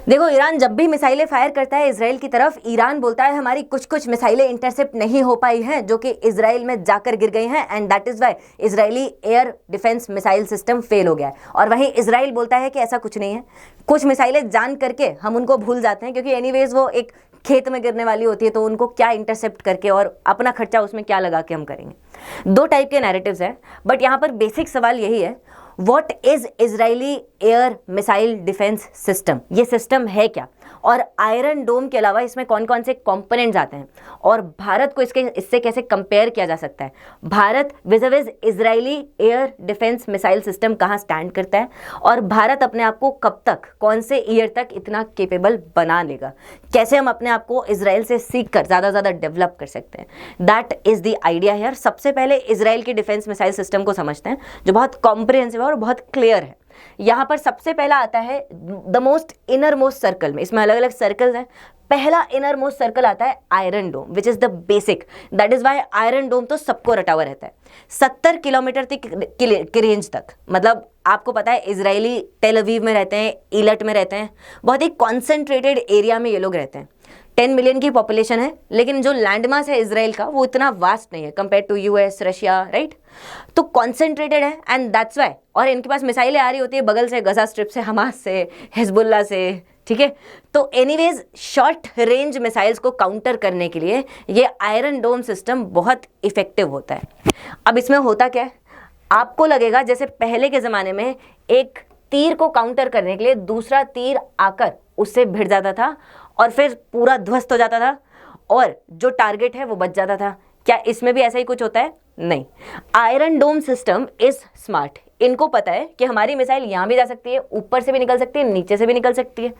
देखो, ईरान जब भी मिसाइलें फायर करता है इसराइल की तरफ, ईरान बोलता है हमारी कुछ कुछ मिसाइलें इंटरसेप्ट नहीं हो पाई हैं जो कि इसराइल में जाकर गिर गई हैं, and that is why Israeli air defence missile system fail हो गया है। और वहीं इसराइल बोलता है कि ऐसा कुछ नहीं है, कुछ मिसाइलें जान करके हम उनको भूल जाते हैं, क्योंकि एनीवेज वो एक खेत में गिरने वाली होती है, तो उनको क्या इंटरसेप्ट करके और अपना खर्चा उसमें क्या लगा के हम करेंगे। दो टाइप के नैरेटिव्स हैं, बट यहाँ पर बेसिक सवाल यही है, what is Israeli air missile defence system, ये सिस्टम है क्या, और आयरन डोम के अलावा इसमें कौन कौन से कंपोनेंट्स आते हैं, और भारत को इससे कैसे कंपेयर किया जा सकता है। Bharat विज़ Israeli air defence missile system कहाँ स्टैंड करता है, और भारत अपने आप को कब तक, कौन से ईयर तक इतना केपेबल बना लेगा, कैसे हम अपने आप को इसराइल से सीख कर ज़्यादा डेवलप कर सकते हैं। That is the idea here. सबसे पहले इसराइल की डिफेंस मिसाइल सिस्टम को समझते हैं, जो बहुत कॉम्प्रिहेंसिव है और बहुत क्लियर है। यहां पर सबसे पहला आता है the most inner most circle में, इसमें अलग अलग सर्कल्स हैं। पहला इनर मोस्ट सर्कल आता है Iron Dome, which is the basic, that is why Iron Dome तो सबको रटा हुआ रहता है 70 किलोमीटर की रेंज तक। मतलब आपको पता है इजरायली टेल अवीव में रहते हैं, ईलट में रहते हैं, बहुत ही कॉन्सेंट्रेटेड एरिया में ये लोग रहते हैं। 10 मिलियन की पॉपुलेशन है, लेकिन जो लैंड मास है इसराइल का वो इतना वास्ट नहीं है compare to US, Russia, right. तो कॉन्सेंट्रेटेड है, एंड दैट्स वाई। और इनके पास मिसाइलें आ रही होती है बगल से, गजा स्ट्रिप से, हमास से, हिजबुल्ला से, ठीक है। तो एनीवेज शॉर्ट रेंज मिसाइल्स को काउंटर करने के लिए ये आयरन डोम सिस्टम बहुत इफेक्टिव होता है। अब इसमें होता क्या है, आपको लगेगा जैसे पहले के ज़माने में एक तीर को काउंटर करने के लिए दूसरा तीर आकर उससे भिड़ जाता था और फिर पूरा ध्वस्त हो जाता था और जो टारगेट है वो बच जाता था। क्या इसमें भी ऐसा ही कुछ होता है? नहीं। Iron dome system is smart. इनको पता है कि हमारी मिसाइल यहाँ भी जा सकती है, ऊपर से भी निकल सकती है, नीचे से भी निकल सकती है।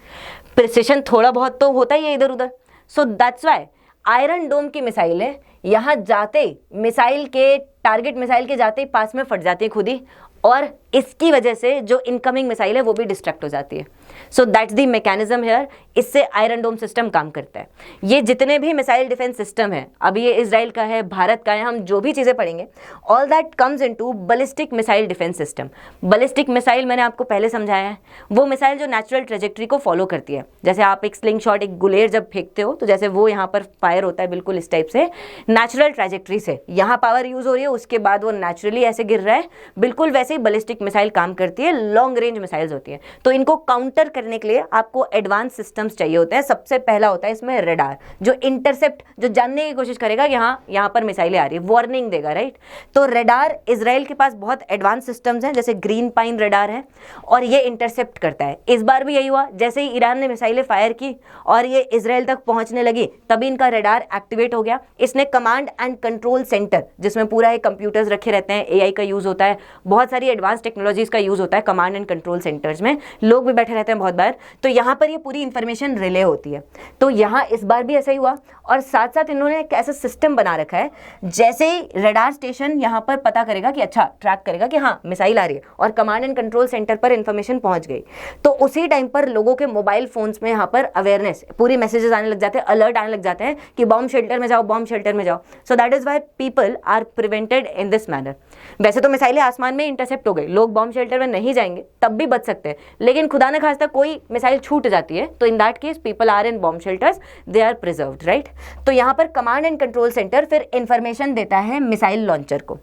प्रिसिशन थोड़ा बहुत तो होता ही है इधर उधर। सो दैट्स वाई आयरन डोम की मिसाइलें यहाँ जाते, मिसाइल के टारगेट मिसाइल के जाते ही पास में फट जाती है खुद ही, और इसकी वजह से जो इनकमिंग मिसाइल है वो भी डिस्ट्रैक्ट हो जाती है। So that's the mechanism here. इससे आयरन डोम सिस्टम काम करता है। ये जितने भी मिसाइल डिफेंस सिस्टम है, अभी ये इजराइल का है, भारत का है, हम जो भी चीज़ें पढ़ेंगे, all that comes into ballistic missile defence system. Ballistic missile मैंने आपको पहले समझाया है, वो मिसाइल जो नेचुरल ट्रेजेक्ट्री को फॉलो करती है। जैसे आप एक स्लिंग शॉट, एक गुलेर जब फेंकते हो तो जैसे वो यहाँ पर फायर होता है बिल्कुल इस टाइप से, नेचुरल ट्रेजेक्ट्री से यहाँ पावर यूज हो रही है, उसके बाद वो नेचुरली ऐसे गिर रहा है, बिल्कुल वैसे ही बैलिस्टिक मिसाइल काम करती है। लॉन्ग रेंज मिसाइल्स होती है, तो इनको काउंटर करने के लिए आपको एडवांस सिस्टम्स चाहिए होते हैं। सबसे पहला होता है इसमें रडार, जो इंटरसेप्ट, जो जानने की कोशिश करेगा कि हाँ यहाँ पर मिसाइलें आ रही है, वार्निंग देगा, राइट। तो रडार इजराइल के पास बहुत एडवांस सिस्टम्स हैं, जैसे ग्रीन पाइन रडार है, और ये इंटरसेप्ट करता है। इस बार भी यही हुआ, जैसे ही ईरान ने मिसाइलें फायर की और ये इजराइल तक पहुंचने लगी, तभी इनका रडार एक्टिवेट हो गया। इसने कमांड एंड कंट्रोल सेंटर, जिसमें पूरा एक कंप्यूटर्स रखे रहते हैं, एआई का यूज होता है, बहुत सारी एडवांस टेक्नोलॉजीज का यूज होता है कमांड एंड कंट्रोल सेंटर्स में, लोग भी बैठे रहते हैं बहुत बार, तो यहाँ पर ये पूरी इंफॉर्मेशन रिले होती है। तो यहाँ इस बार भी ऐसा ही हुआ, और साथ साथ इन्होंने एक ऐसा सिस्टम बना रखा है, जैसे ही रडार स्टेशन यहाँ पर पता करेगा कि अच्छा ट्रैक करेगा कि हाँ मिसाइल आ रही है और कमांड एंड कंट्रोल सेंटर पर इंफॉर्मेशन पहुंच गई, तो उसी टाइम पर लोगों के मोबाइल फोन्स में यहाँ पर अवेयरनेस, पूरी मैसेजेस आने लग जाते हैं, अलर्ट आने लग जाते हैं कि बॉम्ब शेल्टर में जाओ, बॉम्ब शेल्टर में जाओ। So that is why people are prevented in this manner. वैसे तो मिसाइलें आसमान में इंटरसेप्ट हो गई, लोग बॉम्ब शेल्टर में नहीं जाएंगे तब भी बच सकते हैं, लेकिन खुदा न खास्ता कोई मिसाइल छूट जाती है, तो in that case people are in bomb shelters, they are preserved, right. तो यहाँ पर कमांड एंड कंट्रोल सेंटर फिर इंफॉर्मेशन देता है मिसाइल लॉन्चर को।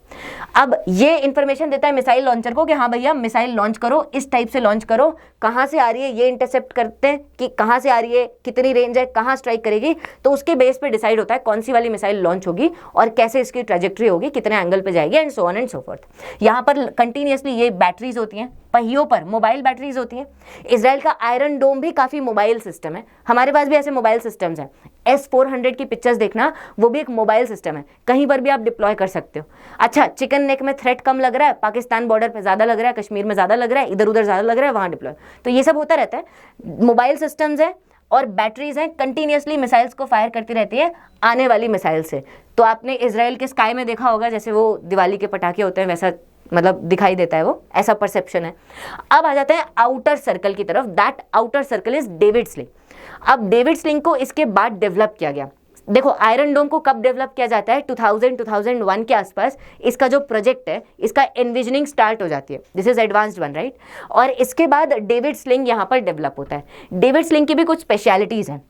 अब ये इंफॉर्मेशन देता है मिसाइल लॉन्चर को कि हाँ भैया मिसाइल लॉन्च करो, इस टाइप से लॉन्च करो, कहाँ से आ रही है ये इंटरसेप्ट करते हैं कि कहाँ से आ रही है, कितनी रेंज है, कहाँ स्ट्राइक करेगी, तो उसके बेस पे डिसाइड होता है कौन सी वाली मिसाइल लॉन्च होगी और कैसे इसकी ट्रेजेक्ट्री होगी, कितने एंगल पे जाएगी, and so on and so fourth. यहाँ पर कंटिन्यूसली ये बैटरीज होती हैं, पहियों पर मोबाइल बैटरीज होती हैं। इजराइल का आयरन डोम भी काफ़ी मोबाइल सिस्टम है, हमारे पास भी ऐसे मोबाइल सिस्टम्स हैं। S-400 की पिक्चर्स देखना, वो भी एक मोबाइल सिस्टम है, कहीं पर भी आप डिप्लॉय कर सकते हो। अच्छा, चिकन नेक में थ्रेट कम लग रहा है, पाकिस्तान बॉर्डर पे ज़्यादा लग रहा है, कश्मीर में ज़्यादा लग रहा है, इधर उधर ज़्यादा लग रहा है, वहाँ डिप्लॉय, तो ये सब होता रहता है। मोबाइल सिस्टम्स है और बैटरीज हैं, कंटिन्यूसली मिसाइल्स को फायर करती रहती है आने वाली मिसाइल से। तो आपने इजराइल के स्काई में देखा होगा, जैसे वो दिवाली के पटाखे होते हैं वैसा मतलब दिखाई देता है, वो ऐसा परसेप्शन है। अब आ जाते हैं आउटर सर्कल की तरफ। That outer circle is David sling. अब डेविड स्लिंग को इसके बाद डेवलप किया गया। देखो आयरन डोम को कब डेवलप किया जाता है, 2001 के आसपास इसका जो प्रोजेक्ट है इसका एनविजनिंग स्टार्ट हो जाती है, this is advanced one right. और इसके बाद डेविड स्लिंग यहाँ पर डेवलप होता है। डेविड स्लिंग की भी कुछ स्पेशलिटीज हैं।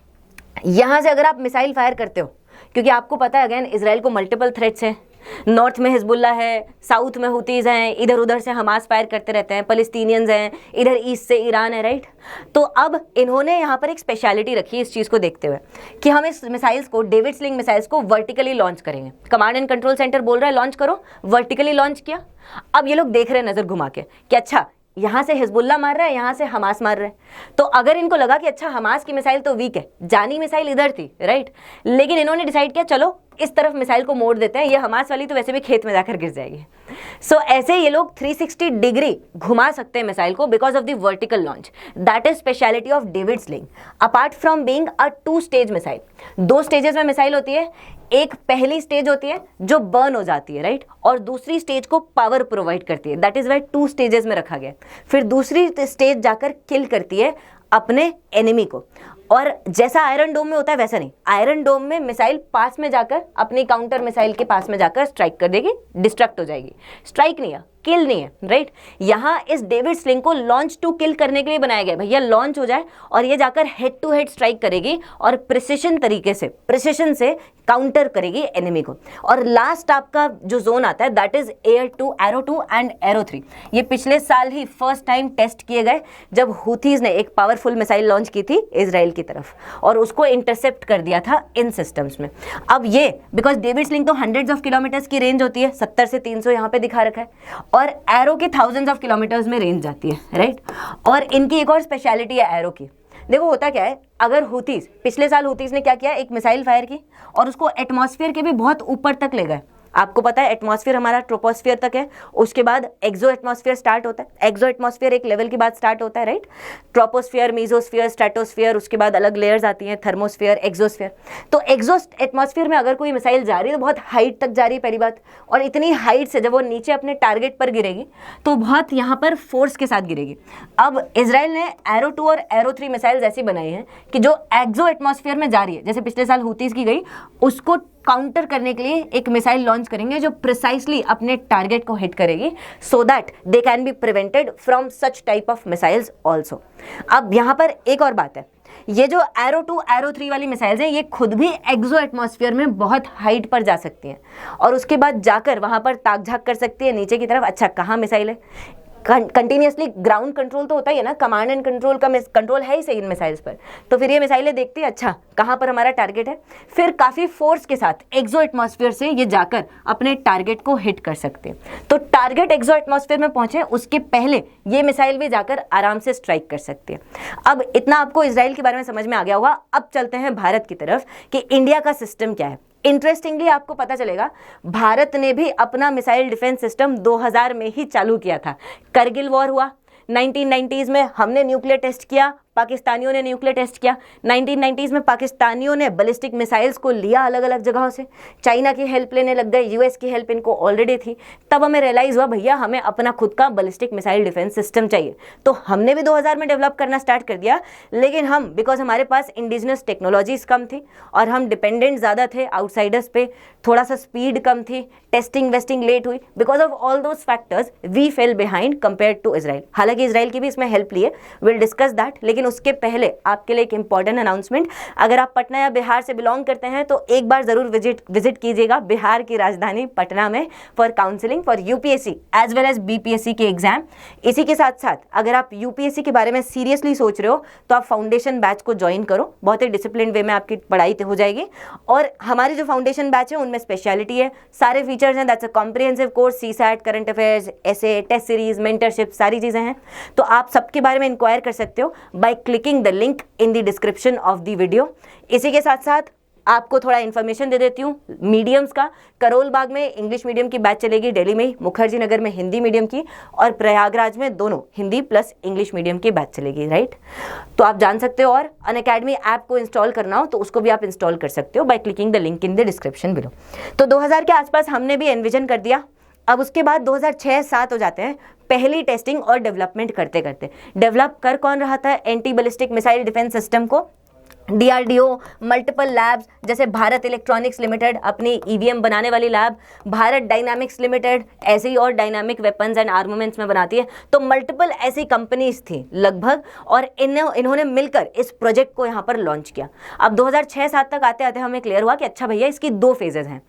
यहाँ से अगर आप मिसाइल फायर करते हो, क्योंकि आपको पता है अगेन इसराइल को मल्टीपल थ्रेट्स हैं, नॉर्थ में हिजबुल्ला है, साउथ में हुतीज़ हैं, इधर उधर से हमास फायर करते रहते हैं, पैलेस्टीनियंस हैं, इधर ईस्ट से ईरान है राइट। तो अब इन्होंने यहाँ पर एक स्पेशलिटी रखी है इस चीज़ को देखते हुए कि हम इस मिसाइल्स को, डेविड स्लिंग मिसाइल्स को वर्टिकली लॉन्च करेंगे। कमांड एंड कंट्रोल सेंटर बोल रहा है लॉन्च करो, वर्टिकली लॉन्च किया। अब ये लोग देख रहे हैं नज़र घुमा के कि अच्छा यहाँ से हिजबुल्ला मार रहा है, यहाँ से हमास मार रहा है। तो अगर इनको लगा कि अच्छा हमास की मिसाइल तो वीक है, जानी मिसाइल इधर थी राइट, लेकिन इन्होंने डिसाइड किया चलो इस तरफ मिसाइल को मोड़ देते हैं, ये हमास वाली तो वैसे भी खेत में जाकर गिर जाएगी। सो ऐसे ये लोग 360 डिग्री घुमा सकते हैं मिसाइल को because of the vertical launch. That is speciality of David sling. Apart from being a 2 stage missile, 2 stages में मिसाइल होती है। एक पहली स्टेज होती है जो बर्न हो जाती है राइट, और दूसरी स्टेज को पावर प्रोवाइड करती है, दैट इज वाई 2 स्टेजेस में रखा गया। फिर दूसरी स्टेज जाकर किल करती है अपने एनिमी को। और जैसा आयरन डोम में होता है वैसा नहीं, आयरन डोम में मिसाइल पास में जाकर अपनी काउंटर मिसाइल के पास में जाकर स्ट्राइक कर देगी, डिस्ट्रक्ट हो जाएगी। स्ट्राइक नहीं है, किल नहीं है राइट। यहाँ इस डेविड स्लिंग को लॉन्च टू किल करने के लिए बनाया गया, भैया लॉन्च हो जाए और ये जाकर हेड टू हेड स्ट्राइक करेगी और प्रिसिशन तरीके से, प्रिसिशन से काउंटर करेगी एनिमी को। और लास्ट आपका जो जोन आता है that is arrow 2 and arrow 3। ये पिछले साल ही फर्स्ट टाइम टेस्ट किए गए जब हुथीज ने एक पावरफुल मिसाइल लॉन्च की थी इजराइल की तरफ और उसको इंटरसेप्ट कर दिया था इन सिस्टम्स में। अब ये बिकॉज डेविड स्लिंग तो हंड्रेड्स ऑफ किलोमीटर्स की रेंज होती है, 70 से 300 यहाँ पे दिखा रखा है, और एरो की थाउजेंड्स ऑफ किलोमीटर्स में रेंज जाती है राइट। और इनकी एक और स्पेशलिटी है एरो की। देखो होता क्या है, अगर हुतीज, पिछले साल हुतीज ने क्या किया, एक मिसाइल फायर की और उसको एटमॉस्फेयर के भी बहुत ऊपर तक ले गए। आपको पता है एटमॉस्फेयर हमारा ट्रोपोस्फियर तक है, उसके बाद एक्सो एटमॉस्फेयर स्टार्ट होता है। एक्सो एटमॉस्फेयर एक लेवल के बाद स्टार्ट होता है राइट, ट्रोपोस्फियर, मीजोस्फियर, स्ट्रेटोस्फियर, उसके बाद अलग लेयर्स आती हैं, थर्मोस्फियर, एक्सोस्फियर। तो एक्सो एटमॉस्फेयर में अगर कोई मिसाइल जा रही है तो बहुत हाइट तक जा रही है पहली बात, और इतनी हाइट से जब वो नीचे अपने टारगेट पर गिरेगी तो बहुत यहाँ पर फोर्स के साथ गिरेगी। अब इसराइल ने एरो 2 और एरो 3 मिसाइल्स ऐसी बनाई हैं कि जो एक्सो एटमॉस्फेयर में जा रही है, जैसे पिछले साल हुतीज की गई, उसको काउंटर करने के लिए एक मिसाइल लॉन्च करेंगे जो प्रिसाइसली अपने टारगेट को हिट करेगी, so that they can be prevented from such type of missiles also. अब यहाँ पर एक और बात है, ये जो एरो 2 एरो 3 वाली मिसाइल्स हैं ये खुद भी एक्सो एटमॉस्फेयर में बहुत हाइट पर जा सकती हैं और उसके बाद जाकर वहाँ पर ताक झाक कर सकती है नीचे की तरफ, अच्छा कहाँ मिसाइल है। कंटिन्यूसली ग्राउंड कंट्रोल तो होता ही है ना, कमांड एंड कंट्रोल का कंट्रोल है ही सही इन मिसाइल्स पर, तो फिर ये मिसाइलें देखती है अच्छा कहाँ पर हमारा टारगेट है, फिर काफ़ी फोर्स के साथ एक्सो एटमॉस्फेयर से ये जाकर अपने टारगेट को हिट कर सकते हैं। तो टारगेट एक्सो एटमॉस्फेयर में पहुंचे उसके पहले ये मिसाइल भी जाकर आराम से स्ट्राइक कर सकते हैं। अब इतना आपको इसराइल के बारे में समझ में आ गया होगा। अब चलते हैं भारत की तरफ कि इंडिया का सिस्टम क्या है। इंटरेस्टिंगली आपको पता चलेगा भारत ने भी अपना मिसाइल डिफेंस सिस्टम 2000 में ही चालू किया था। करगिल वॉर हुआ 1990s में, हमने न्यूक्लियर टेस्ट किया, पाकिस्तानियों ने न्यूक्लियर टेस्ट किया। 1990s में पाकिस्तानियों ने बैलिस्टिक मिसाइल्स को लिया अलग अलग जगहों से, चाइना की हेल्प लेने लग गए, यूएस की हेल्प इनको ऑलरेडी थी। तब हमें रियलाइज़ हुआ भैया हमें अपना खुद का बैलिस्टिक मिसाइल डिफेंस सिस्टम चाहिए, तो हमने भी 2000 में डेवलप करना स्टार्ट कर दिया। लेकिन हम बिकॉज हमारे पास इंडिजिनस टेक्नोलॉजीज कम थी और हम डिपेंडेंट ज़्यादा थे आउटसाइडर्स पे, थोड़ा सा स्पीड कम थी, टेस्टिंग वेस्टिंग लेट हुई, because of all those factors we fell behind compare to Israel. हालांकि इसराइल की भी इसमें हेल्प ली है, विल डिस्कस दैट। लेकिन उसके पहले आपके लिए एक इंपॉर्टेंट अनाउंसमेंट, अगर आप पटना या बिहार से बिलोंग करते हैं तो एक बार जरूर विजिट कीजिएगा बिहार की राजधानी पटना में for counselling for UPSC as well as BPSC के एग्जाम। इसी के साथ साथ अगर आप यूपीएससी के बारे में सीरियसली सोच रहे हो तो आप फाउंडेशन बैच को ज्वाइन करो, बहुत ही डिसिप्लिन वे में आपकी पढ़ाई हो जाएगी। और हमारी जो फाउंडेशन बैच है उनमें स्पेशलिटी है, सारे फीचर्स हैं, that's a comprehensive course, CSAT, current affairs, ऐसे, टेस्ट सीरीज, मेंटरशिप, सारी चीज़ें हैं। तो आप सबके बारे में इंक्वायर कर सकते हो by clicking the link in the description of the video. इसी के साथ साथ आपको थोड़ा इन्फॉर्मेशन दे देती हूँ मीडियम्स का। करोल बाग में इंग्लिश मीडियम की बैच चलेगी, दिल्ली में मुखर्जी नगर में हिंदी मीडियम की, और प्रयागराज में दोनों हिंदी प्लस इंग्लिश मीडियम की बैच चलेगी राइट। तो आप जान सकते हो, और अनअकैडमी ऐप को इंस्टॉल करना हो तो उसको भी आप इंस्टॉल कर सकते हो by clicking the link in the description below. तो 2000 के आसपास हमने भी एनविजन कर दिया। अब उसके बाद 2006-07 हो जाते हैं पहली टेस्टिंग और डेवलपमेंट करते करते। डेवलप कर कौन रहा था anti ballistic missile defence system को? DRDO, मल्टीपल लैब्स जैसे भारत इलेक्ट्रॉनिक्स लिमिटेड अपनी EVM बनाने वाली लैब, भारत डायनामिक्स लिमिटेड ऐसे ही और डायनामिक वेपन्स एंड आर्मामेंट्स में बनाती है। तो मल्टीपल ऐसी कंपनीज थी लगभग, और इन्होंने मिलकर इस प्रोजेक्ट को यहाँ पर लॉन्च किया। अब 2006-7 तक आते आते हमें क्लियर हुआ कि अच्छा भैया इसकी दो फेजेज हैं।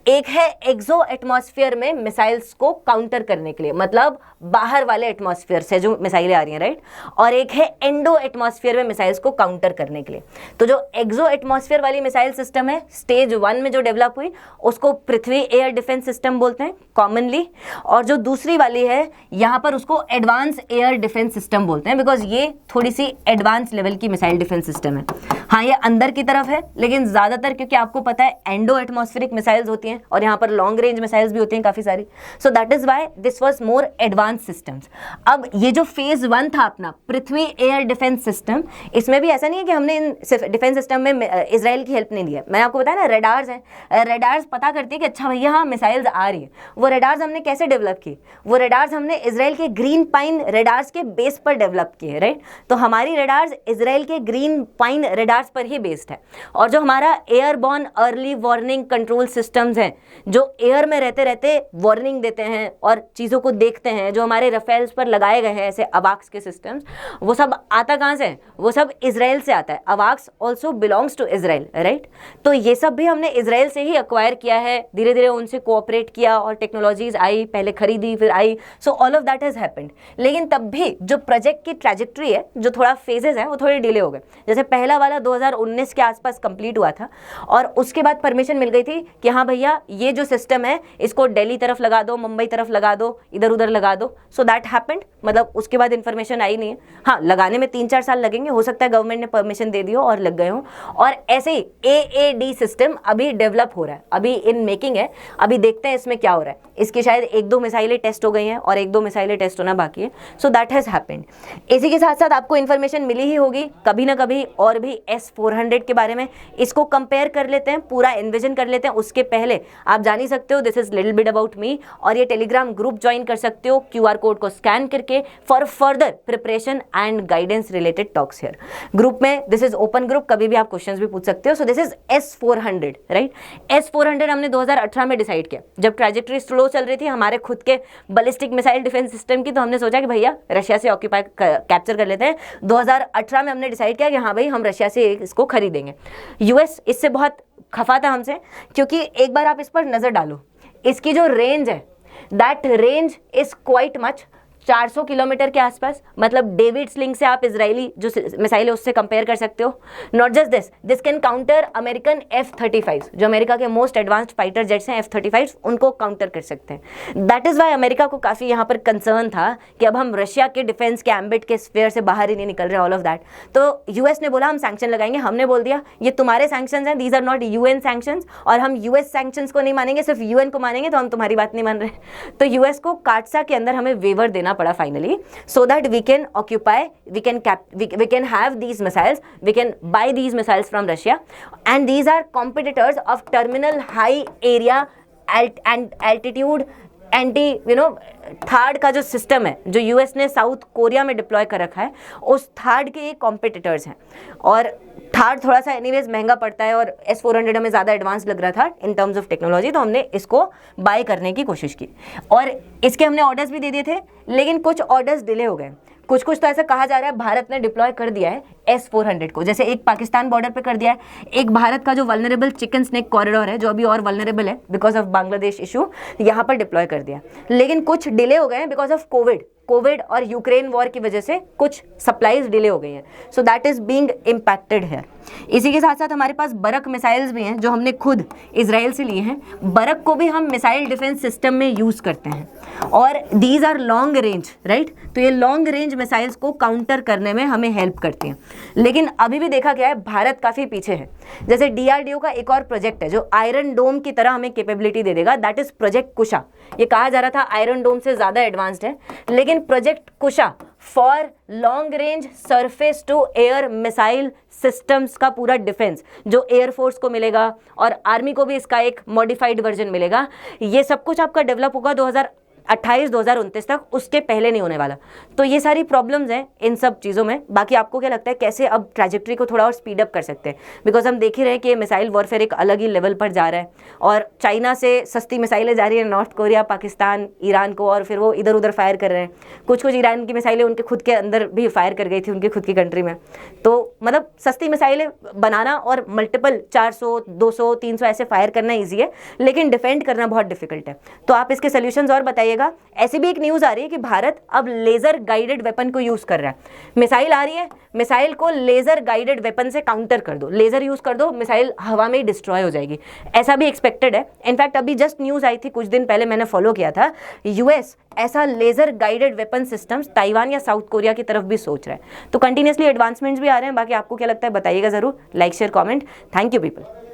एक है एक्सो एटमॉस्फेयर में मिसाइल्स को काउंटर करने के लिए, मतलब बाहर वाले एटमॉस्फेयर से जो मिसाइलें आ रही हैं, राइट, और एक है एंडो एटमॉस्फेयर में मिसाइल्स को काउंटर करने के लिए। तो जो एक्सो एटमॉस्फेयर वाली मिसाइल सिस्टम है स्टेज 1 में जो डेवलप हुई उसको पृथ्वी एयर डिफेंस सिस्टम बोलते हैं कॉमनली, और जो दूसरी वाली है यहाँ पर उसको एडवांस एयर डिफेंस सिस्टम बोलते हैं, बिकॉज ये थोड़ी सी एडवांस लेवल की मिसाइल डिफेंस सिस्टम है। हाँ, ये अंदर की तरफ है, लेकिन ज्यादातर क्योंकि आपको पता है एंडो एटमॉस्फेरिक मिसाइल्स होती हैं और यहाँ पर लॉन्ग रेंज मिसाइल्स भी होती हैं काफी सारी, सो that is why this was more advance systems. अब ये जो फेज 1 था अपना पृथ्वी एयर डिफेंस सिस्टम, इसमें भी ऐसा नहीं है कि हमने इन डिफेंस सिस्टम में इजराइल की हेल्प नहीं ली है। मैंने आपको बताया ना, रेडार्स हैं, रेडार्स पता करती है कि अच्छा भैया हाँ मिसाइल्स आ रही है। वो रेडार्स हमने कैसे डेवलप की? वो रेडार्स हमने इजराइल के ग्रीन पाइन रेडार्स के बेस पर डेवलप किए, राइट। तो हमारी रेडार्स इजराइल के ग्रीन पाइन रेडार्स पर ही बेस्ड है। और जो हमारा airborne early warning control systems हैं, जो एयर में रहते रहते वार्निंग देते हैं और चीज़ों को देखते हैं, जो हमारे रफेल्स पर लगाए गए हैं ऐसे अवाक्स के सिस्टम्स, वो सब आता कहाँ से? वो सब इजराइल से आता है। अवाक्स also belongs to Israel, right. तो ये सब भी हमने इजराइल से ही एक्वायर किया है, धीरे धीरे उनसे कोऑपरेट किया और टेक्नोलॉजीज आई, पहले खरीदी फिर आई, so all of that has happened. लेकिन तब भी जो प्रोजेक्ट की ट्रैजेक्टरी है, जो थोड़ा फेजेस है, वो थोड़े डिले हो गए। जैसे पहला वाला 2019 के आसपास कंप्लीट हुआ था और उसके बाद परमिशन मिल गई थी कि हाँ भैया ये जो सिस्टम है इसको दिल्ली तरफ लगा दो, मुंबई तरफ लगा दो, इधर उधर लगा दो। सो दैट हैपेंड, मतलब उसके बाद इन्फॉर्मेशन आई नहीं है। हाँ, लगाने में 3-4 साल लगेंगे, हो सकता है गवर्नमेंट ने परमिशन दे दी हो और लग गए हो। और ऐसे ही AAD सिस्टम अभी डेवलप हो रहा है, अभी इन मेकिंग है, अभी देखते हैं इसमें क्या हो रहा है। इसकी शायद 1-2 मिसाइलें टेस्ट हो गई हैं और 1-2 मिसाइलें टेस्ट होना बाकी है। So that has happened. इसी के साथ साथ आपको इन्फॉर्मेशन मिली ही होगी कभी ना कभी और भी S-400 के बारे में। इसको कंपेयर कर लेते हैं, पूरा इन्विजन कर लेते हैं। उसके पहले आप जान ही सकते हो this is little bit about me, और ये टेलीग्राम ग्रुप ज्वाइन कर सकते हो QR कोड को स्कैन करके for further preparation and guidance related talks here. Group में दिस इज ओपन ग्रुप, कभी भी आप क्वेश्चंस भी पूछ सकते हो। So this is S-400, right. S-400 हमने 2018 में डिसाइड किया, जब ट्रैजेक्टरी स्लो चल रही थी हमारे खुद के बैलिस्टिक मिसाइल डिफेंस सिस्टम की, तो हमने सोचा कि भैया रशिया से ऑक्यूपाई कैप्चर कर लेते हैं। 2018 में हमने डिसाइड किया कि हाँ भाई हम रशिया से इसको खरीदेंगे। US इससे बहुत खफा था हमसे, क्योंकि एक बार आप इस पर नजर डालो, इसकी जो रेंज है that range is quite much, 400 kilometre के आसपास, मतलब डेविड स्लिंग से आप इजरायली जो मिसाइल है उससे कंपेयर कर सकते हो। Not just this can counter American F-35, जो अमेरिका के मोस्ट एडवांस्ड फाइटर जेट्स हैं F-35, उनको काउंटर कर सकते हैं। दैट इज वाई अमेरिका को काफ़ी यहाँ पर कंसर्न था कि अब हम रशिया के डिफेंस के एम्बिट के स्फीयर से बाहर ही नहीं निकल रहे, ऑल ऑफ दैट। तो US ने बोला हम सैंक्शन लगाएंगे, हमने बोल दिया ये तुम्हारे सैंक्शन हैं, these are not UN sanctions, और हम US सैंक्शंस को नहीं मानेंगे, सिर्फ UN को मानेंगे, तो हम तुम्हारी बात नहीं मान रहे। तो US को काटसा के अंदर हमें वेवर देना पड़ा finally, so that we can occupy, we can have these missiles, we can buy these missiles from Russia, and these are competitors of terminal high area and altitude THAAD का जो system है जो US ने south Korea में deploy कर रखा है, उस THAAD के ये कॉम्पिटिटर्स हैं। और THAAD थोड़ा सा एनीवेज महंगा पड़ता है और S-400 हमें ज़्यादा एडवांस लग रहा था इन टर्म्स ऑफ टेक्नोलॉजी, तो हमने इसको बाय करने की कोशिश की और इसके हमने ऑर्डर्स भी दे दिए थे, लेकिन कुछ ऑर्डर्स डिले हो गए। कुछ तो ऐसा कहा जा रहा है भारत ने डिप्लॉय कर दिया है S-400 को, जैसे एक पाकिस्तान बॉर्डर पे कर दिया है, एक भारत का जो वल्नरेबल चिकन स्नेक कॉरिडोर है जो अभी और वल्नरेबल है बिकॉज ऑफ बांग्लादेश इशू, यहाँ पर डिप्लॉय कर दिया। लेकिन कुछ डिले हो गए हैं बिकॉज ऑफ कोविड और यूक्रेन वॉर की वजह से कुछ सप्लाईज डिले हो गई हैं, सो दैट इज बीइंग इम्पैक्टेड है। इसी के साथ साथ हमारे पास बरक मिसाइल्स भी हैं जो हमने खुद इजराइल से लिए हैं। बरक को भी हम मिसाइल डिफेंस सिस्टम में यूज करते हैं और these are long range, right. तो ये लॉन्ग रेंज मिसाइल्स को काउंटर करने में हमें हेल्प करती हैं। लेकिन अभी भी देखा गया है भारत काफी पीछे है। जैसे DRDO का एक और प्रोजेक्ट है जो आयरन डोम की तरह हमें कैपेबिलिटी दे देगा, दैट इज प्रोजेक्ट कुशा। ये कहा जा रहा था आयरन डोम से ज्यादा एडवांस्ड है, लेकिन project Kusha for long range surface to air missile systems का पूरा डिफेंस जो एयरफोर्स को मिलेगा और आर्मी को भी इसका एक मॉडिफाइड वर्जन मिलेगा, ये सब कुछ आपका डेवलप होगा 2029 तक, उसके पहले नहीं होने वाला। तो ये सारी प्रॉब्लम्स हैं इन सब चीज़ों में। बाकी आपको क्या लगता है कैसे अब ट्रैजेक्टरी को थोड़ा और स्पीड अप कर सकते हैं? बिकॉज हम देख ही रहे हैं कि मिसाइल वॉरफेयर एक अलग ही लेवल पर जा रहा है और चाइना से सस्ती मिसाइलें जा रही हैं नॉर्थ कोरिया, पाकिस्तान, ईरान को, और फिर वो इधर उधर फायर कर रहे हैं। कुछ ईरान की मिसाइलें उनके खुद के अंदर भी फायर कर गई थी, उनकी खुद की कंट्री में। तो मतलब सस्ती मिसाइलें बनाना और मल्टीपल 400, 200, 300 ऐसे फायर करना ईजी है, लेकिन डिफेंड करना बहुत डिफिकल्ट है। तो आप इसके सोल्यूशंस और बताइएगा। ऐसी भी एक न्यूज़ आ रही है कि भारत अब लेजर गाइडेड वेपन को यूज़ कर रहा है। मिसाइल आ रही है, मिसाइल को लेजर गाइडेड वेपन से काउंटर कर दो, लेजर यूज़ कर दो, मिसाइल हवा में ही डिस्ट्रॉय हो जाएगी, ऐसा भी एक्सपेक्टेड है। इनफैक्ट अभी जस्ट न्यूज़ आई थी कुछ दिन पहले, मैंने फॉलो किया था, यूएस ऐसा laser guided weapon systems Taiwan या साउथ कोरिया की तरफ भी सोच रहा है। तो कंटिन्यूसली एडवांसमेंट्स भी आ रहे हैं। बाकी आपको क्या लगता है बताइएगा ज़रूर, like share comment. Thank you people.